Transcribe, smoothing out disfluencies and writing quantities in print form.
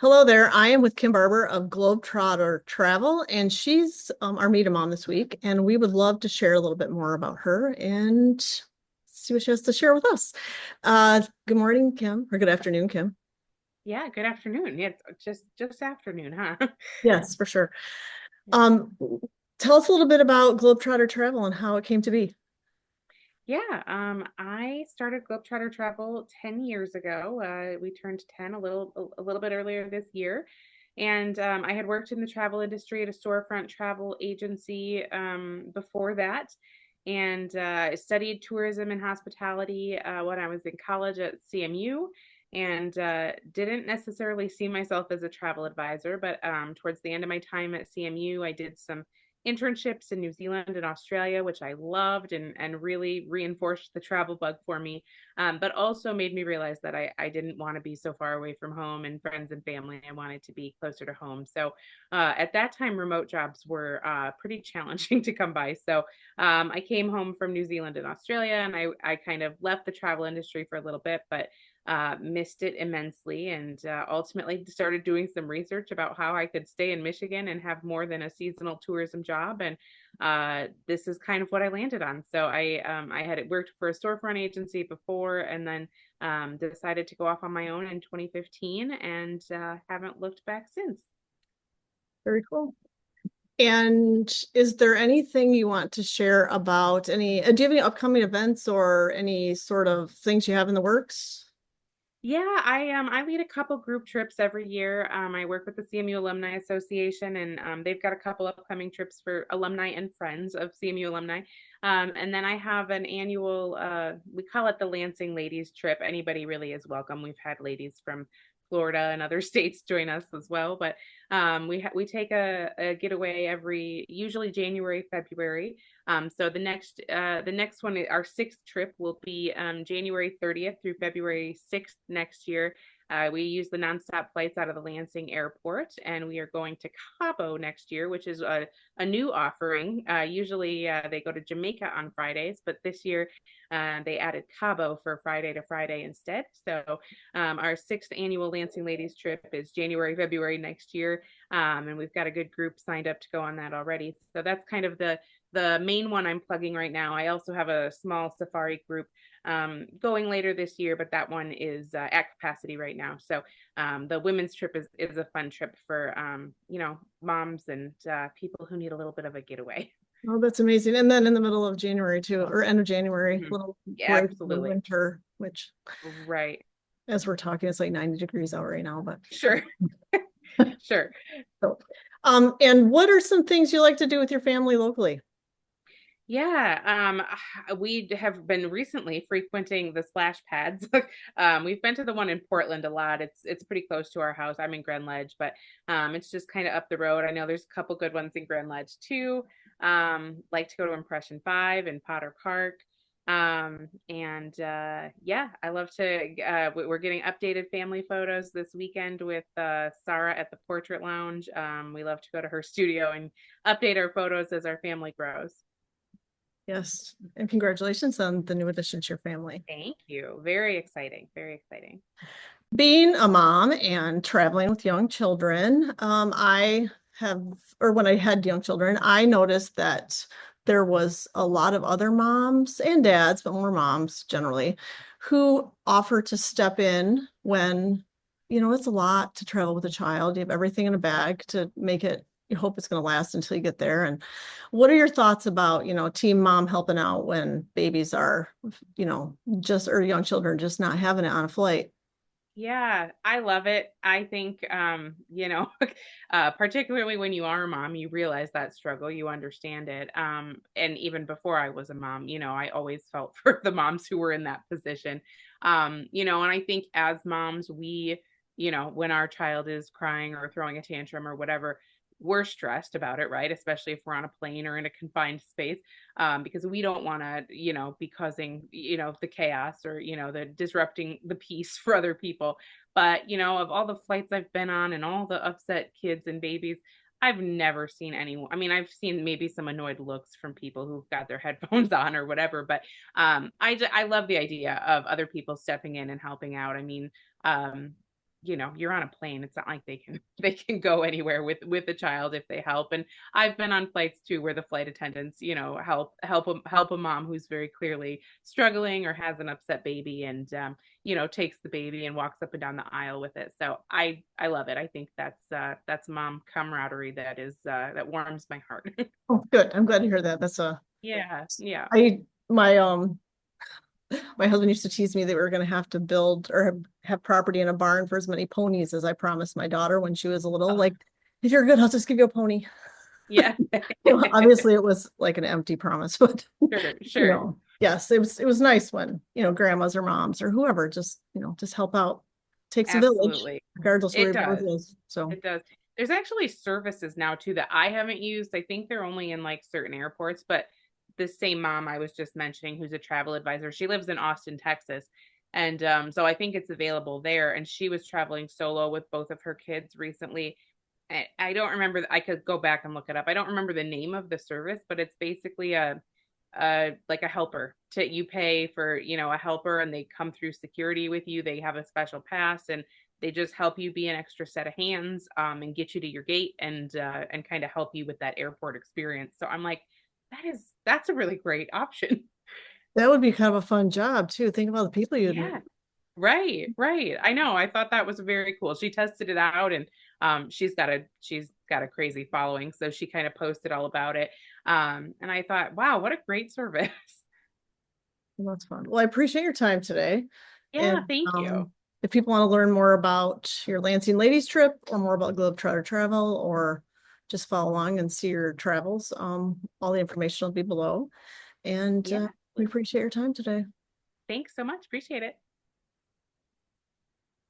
Hello there. I am with Kim Barber of Globetrotter Travel, and she's our meet mom this week. And we would love to share a little bit more about her and see what she has to share with us. Good morning, Kim, or good afternoon, Kim. Yeah, good afternoon. Yeah, it's just afternoon, huh? Yes, for sure. Yeah. Um, Tell us a little bit about Globetrotter Travel and how it came to be. Yeah, I started Globetrotter Travel 10 years ago. We turned 10 a little bit earlier this year. And I had worked in the travel industry at a storefront travel agency before that, and I studied tourism and hospitality when I was in college at CMU, and didn't necessarily see myself as a travel advisor. But towards the end of my time at CMU, I did some internships in New Zealand and Australia, which I loved and really reinforced the travel bug for me, but also made me realize that I didn't want to be so far away from home and friends and family. I wanted to be closer to home. So at that time, remote jobs were pretty challenging to come by. So I came home from New Zealand and Australia, and I kind of left the travel industry for a little bit, but missed it immensely, and ultimately started doing some research about how I could stay in Michigan and have more than a seasonal tourism job. And this is kind of what I landed on. So I had worked for a storefront agency before, and then decided to go off on my own in 2015, and haven't looked back since. Very cool. And is there anything you want to share about do you have any upcoming events or any sort of things you have in the works? Yeah, I lead a couple group trips every year. I work with the CMU Alumni Association, and they've got a couple upcoming trips for alumni and friends of CMU alumni. And then I have an annual, we call it the Lansing Ladies Trip. Anybody really is welcome. We've had ladies from Florida and other states join us as well. But we take a getaway every usually January, February. So the next one, our sixth trip will be January 30th through February 6th next year. We use the nonstop flights out of the Lansing airport, and we are going to Cabo next year, which is a new offering. Usually they go to Jamaica on Fridays, but this year they added Cabo for Friday to Friday instead. So our sixth annual Lansing Ladies trip is January, February next year, and we've got a good group signed up to go on that already. So that's kind of the main one I'm plugging right now. I also have a small safari group going later this year, but that one is at capacity right now. So the women's trip is a fun trip for moms and people who need a little bit of a getaway. Oh, that's amazing. And then in the middle of January too, or end of January, Mhm. little Yeah, break for the absolutely. winter, which Right. as we're talking, it's like 90 degrees out right now, but Sure. Sure. so, and what are some things you like to do with your family locally? Yeah, we have been recently frequenting the splash pads. We've been to the one in Portland a lot. It's pretty close to our house. I'm in Grand Ledge, but it's just kind of up the road. I know there's a couple good ones in Grand Ledge too. Like to go to Impression Five in Potter Park. And yeah, I love to. We're getting updated family photos this weekend with Sarah at the Portrait Lounge. We love to go to her studio and update our photos as our family grows. Yes, and congratulations on the new addition to your family. Thank you. Very exciting. Very exciting. Being a mom and traveling with young children, I have, or when I had young children, I noticed that there was a lot of other moms and dads, but more moms generally, who offer to step in when, it's a lot to travel with a child. You have everything in a bag to make it, you hope it's going to last until you get there. And what are your thoughts about, team mom helping out when babies are, just, or young children just not having it on a flight? Yeah, I love it. I think, particularly when you are a mom, you realize that struggle, you understand it. And even before I was a mom, I always felt for the moms who were in that position. And I think as moms, when our child is crying or throwing a tantrum or whatever, we're stressed about it, right? Especially if we're on a plane or in a confined space, because we don't want to, be causing, the chaos or, the disrupting the peace for other people. But, of all the flights I've been on and all the upset kids and babies, I've never seen anyone. I mean, I've seen maybe some annoyed looks from people who've got their headphones on or whatever, but I love the idea of other people stepping in and helping out. I mean, um, you're on a plane. It's not like they can they can go anywhere with a child if they help. And I've been on flights too where the flight attendants, help a mom who's very clearly struggling or has an upset baby, and takes the baby and walks up and down the aisle with it. So I love it. I think that's mom camaraderie that warms my heart. Oh, good. I'm glad to hear that. That's Yeah, yeah. I my my husband used to tease me that we were going to have to build or have property in a barn for as many ponies as I promised my daughter when she was a little. Oh, Like, if you're good, I'll just give you a pony. yeah. Obviously, it was like an empty promise, but Sure, sure. yes, it was nice when grandmas or moms or whoever just help out. Takes a village, Absolutely. regardless where It your village does. is. So, It does. There's actually services now too that I haven't used. I think they're only in like certain airports, but the same mom I was just mentioning, who's a travel advisor, she lives in Austin, Texas. And so I think it's available there. And she was traveling solo with both of her kids recently. I don't remember, I could go back and look it up. I don't remember the name of the service, but it's basically like a helper. You pay for a helper, and they come through security with you. They have a special pass, and they just help you be an extra set of hands, and get you to your gate, and kind of help you with that airport experience. So I'm like, that's a really great option. that would be kind of a fun job too. Think about the people you'd meet. Yeah. Right, right. I know. I thought that was very cool. She tested it out, and she's got a crazy following, so she kind of posted all about it. And I thought, wow, what a great service. Well, that's fun. Well, I appreciate your time today. Yeah, And thank you. if people want to learn more about your Lansing ladies trip or more about Globetrotter Travel or just follow along and see your travels, all the information will be below. And Yeah, we appreciate your time today. thanks so much. Appreciate it.